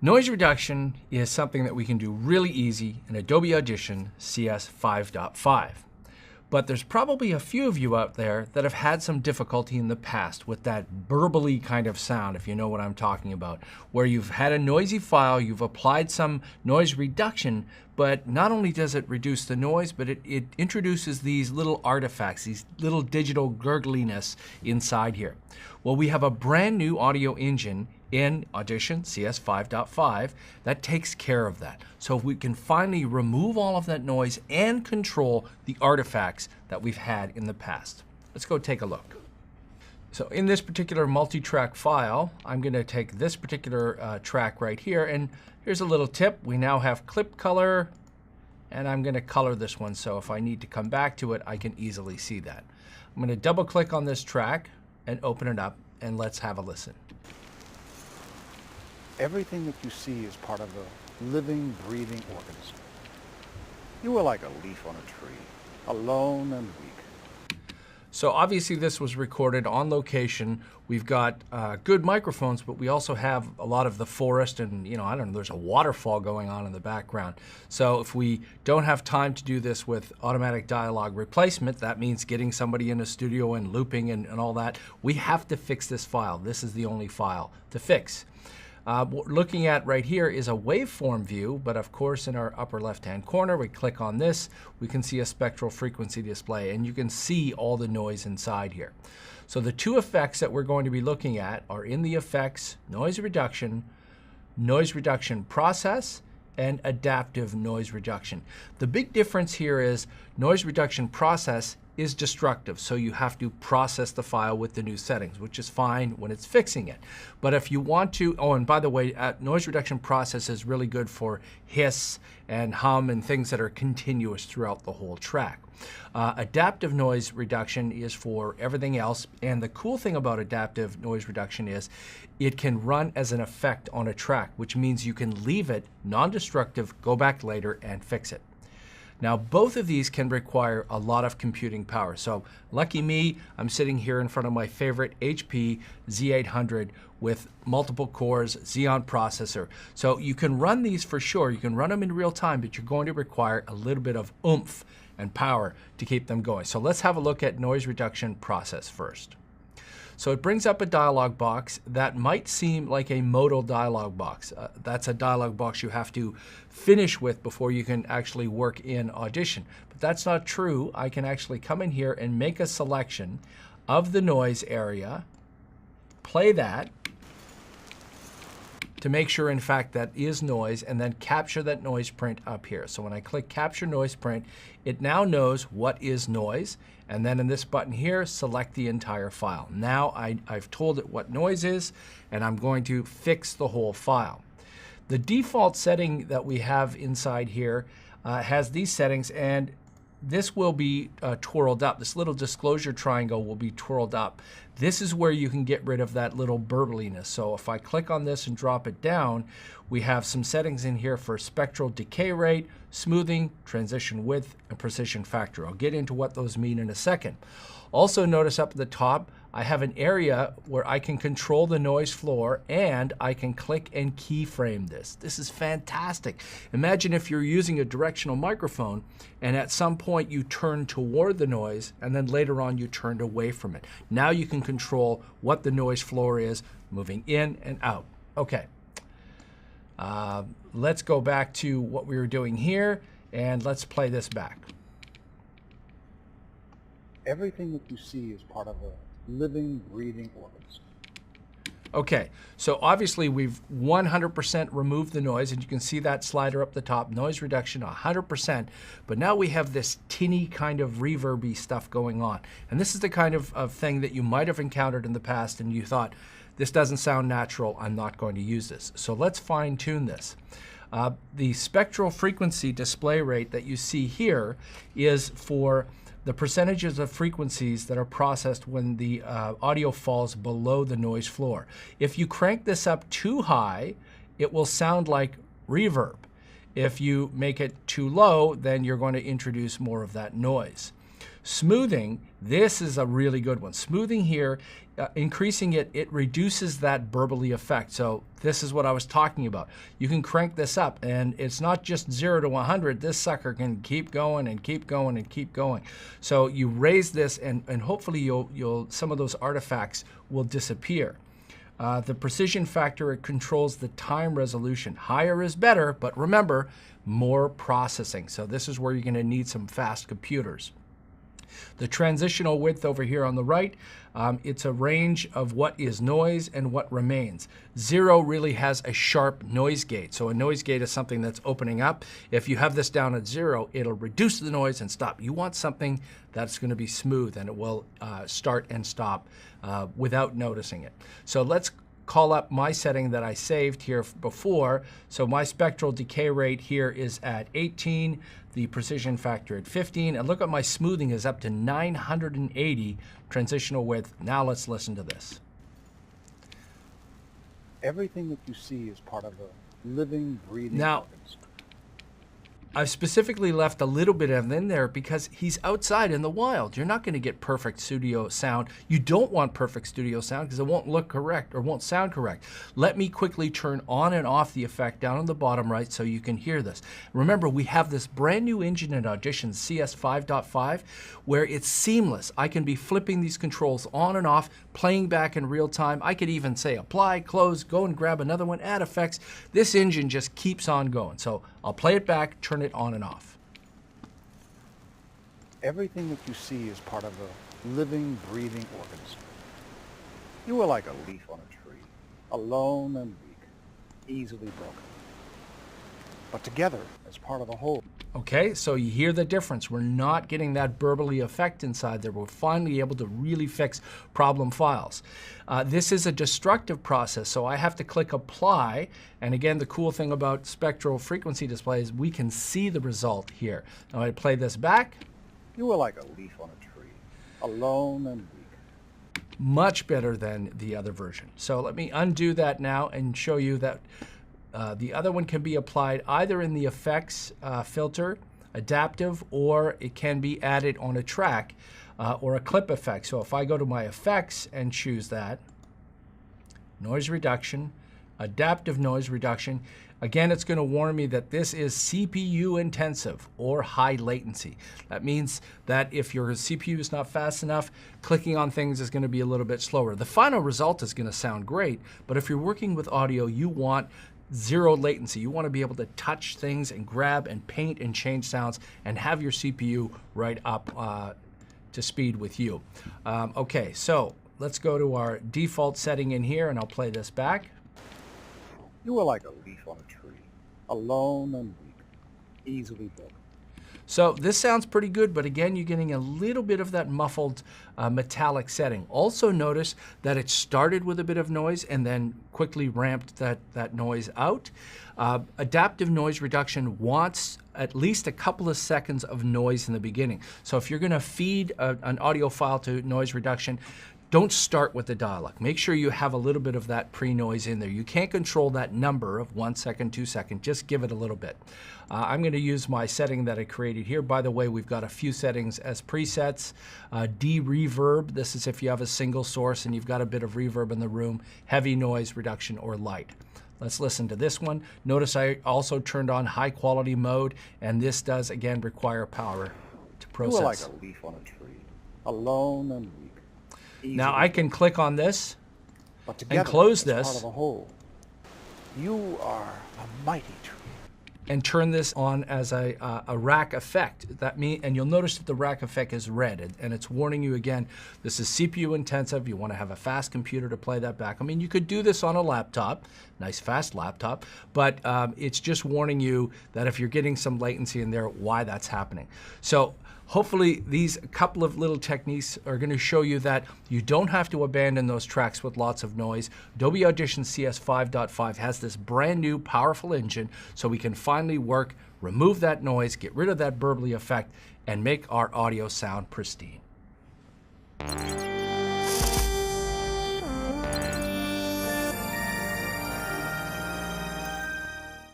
Noise reduction is something that we can do really easy in Adobe Audition CS 5.5. But there's probably a few of you out there that have had some difficulty in the past with that burbly kind of sound, if you know what I'm talking about, where you've had a noisy file, you've applied some noise reduction, but not only does it reduce the noise, but it introduces these little artifacts, these little digital gurgliness inside here. Well, we have a brand new audio engine in Audition CS 5.5 that takes care of that. So we can finally remove all of that noise and control the artifacts that we've had in the past. Let's go take a look. So in this particular multi-track file, I'm going to take this particular track right here, and here's a little tip. We now have clip color, and I'm going to color this one, so if I need to come back to it, I can easily see that. I'm going to double click on this track and open it up, and let's have a listen. Everything that you see is part of a living, breathing organism. You are like a leaf on a tree, alone and weak. So obviously this was recorded on location. We've got good microphones, but we also have a lot of the forest and, I don't know, there's a waterfall going on in the background. So if we don't have time to do this with automatic dialogue replacement, that means getting somebody in a studio and looping and all that. We have to fix this file. This is the only file to fix. What we're looking at right here is a waveform view, but of course in our upper left-hand corner, we click on this, we can see a spectral frequency display, and you can see all the noise inside here. So the two effects that we're going to be looking at are in the effects, noise reduction process, and adaptive noise reduction. The big difference here is noise reduction process is destructive, so you have to process the file with the new settings, which is fine when it's fixing it. But if you want to, oh, and by the way, noise reduction process is really good for hiss and hum and things that are continuous throughout the whole track. Adaptive noise reduction is for everything else, and the cool thing about adaptive noise reduction is it can run as an effect on a track, which means you can leave it non-destructive, go back later and fix it. Now, both of these can require a lot of computing power. So lucky me, I'm sitting here in front of my favorite HP Z800 with multiple cores, Xeon processor. So you can run these for sure. You can run them in real time, but you're going to require a little bit of oomph and power to keep them going. So let's have a look at noise reduction process first. So it brings up a dialog box that might seem like a modal dialog box. That's a dialog box you have to finish with before you can actually work in Audition. But that's not true. I can actually come in here and make a selection of the noise area, play that to make sure, in fact, that is noise, and then capture that noise print up here. So when I click Capture Noise Print, it now knows what is noise, and then in this button here, select the entire file. Now I've told it what noise is, and I'm going to fix the whole file. The default setting that we have inside here has these settings, and this will be twirled up. This little disclosure triangle will be twirled up. This is where you can get rid of that little burbliness. So if I click on this and drop it down, we have some settings in here for spectral decay rate, smoothing, transition width, and precision factor. I'll get into what those mean in a second. Also notice up at the top, I have an area where I can control the noise floor, and I can click and keyframe this. This is fantastic. Imagine if you're using a directional microphone and at some point you turn toward the noise and then later on you turned away from it. Now you can control what the noise floor is moving in and out. Okay. Let's go back to what we were doing here and let's play this back. Everything that you see is part of a living, breathing organism. Okay, so obviously we've 100% removed the noise, and you can see that slider up the top, noise reduction 100%, but now we have this tinny kind of reverby stuff going on. And this is the kind of thing that you might have encountered in the past and you thought, this doesn't sound natural, I'm not going to use this. So let's fine tune this. The spectral frequency display rate that you see here is for the percentages of frequencies that are processed when the audio falls below the noise floor. If you crank this up too high, it will sound like reverb. If you make it too low, then you're going to introduce more of that noise. Smoothing, this is a really good one. Smoothing here, increasing it, it reduces that burbly effect. So this is what I was talking about. You can crank this up, and it's not just 0 to 100. This sucker can keep going and keep going and keep going. So you raise this, and hopefully some of those artifacts will disappear. The precision factor, it controls the time resolution. Higher is better, but remember, more processing. So this is where you're going to need some fast computers. The transitional width over here on the right, it's a range of what is noise and what remains. 0 really has a sharp noise gate. So a noise gate is something that's opening up. If you have this down at 0, it'll reduce the noise and stop. You want something that's going to be smooth, and it will start and stop without noticing it. So let's call up my setting that I saved here before. So my spectral decay rate here is at 18, the precision factor at 15, and look at my smoothing is up to 980 transitional width. Now let's listen to this. Everything that you see is part of a living, breathing Now, organism. I've specifically left a little bit of in there because he's outside in the wild. You're not going to get perfect studio sound. You don't want perfect studio sound because it won't look correct or won't sound correct. Let me quickly turn on and off the effect down on the bottom right so you can hear this. Remember, we have this brand new engine in Audition, CS 5.5, where it's seamless. I can be flipping these controls on and off, playing back in real time. I could even say apply, close, go and grab another one, add effects. This engine just keeps on going. So I'll play it back, turn it on and off. Everything that you see is part of a living, breathing organism. You are like a leaf on a tree, alone and weak, easily broken. But together, as part of a whole. Okay, so you hear the difference. We're not getting that burbly effect inside there. We're finally able to really fix problem files. This is a destructive process, so I have to click apply. And again, the cool thing about spectral frequency display is we can see the result here. Now I play this back. You are like a leaf on a tree, alone and weak. Much better than the other version. So let me undo that now and show you that the other one can be applied either in the effects filter, adaptive, or it can be added on a track or a clip effect. So if I go to my effects and choose that, noise reduction, adaptive noise reduction, again, it's going to warn me that this is CPU intensive or high latency. That means that if your CPU is not fast enough, clicking on things is going to be a little bit slower. The final result is going to sound great, but if you're working with audio, you want zero latency. You want to be able to touch things and grab and paint and change sounds and have your CPU right up to speed with you. Okay, so let's go to our default setting in here and I'll play this back. You are like a leaf on a tree, alone and weak, easily broken. So this sounds pretty good, but again, you're getting a little bit of that muffled metallic setting. Also notice that it started with a bit of noise and then quickly ramped that noise out. Adaptive noise reduction wants at least a couple of seconds of noise in the beginning. So if you're going to feed an audio file to noise reduction, don't start with the dialogue. Make sure you have a little bit of that pre-noise in there. You can't control that number of 1 second, 2 seconds. Just give it a little bit. I'm going to use my setting that I created here. By the way, we've got a few settings as presets. De-reverb, this is if you have a single source and you've got a bit of reverb in the room. Heavy noise reduction or light. Let's listen to this one. Notice I also turned on high quality mode, and this does again require power to process. You are like a leaf on a tree, alone and weak. Now I can click on this but together, and close as this part of a whole. You are a mighty tree. And turn this on as a rack effect. And you'll notice that the rack effect is red, and it's warning you again, this is CPU intensive. You want to have a fast computer to play that back. I mean, you could do this on a laptop, nice fast laptop, but it's just warning you that if you're getting some latency in there, why that's happening. So hopefully these couple of little techniques are going to show you that you don't have to abandon those tracks with lots of noise. Adobe Audition CS 5.5 has this brand new powerful engine, so we can finally work, remove that noise, get rid of that burbly effect, and make our audio sound pristine.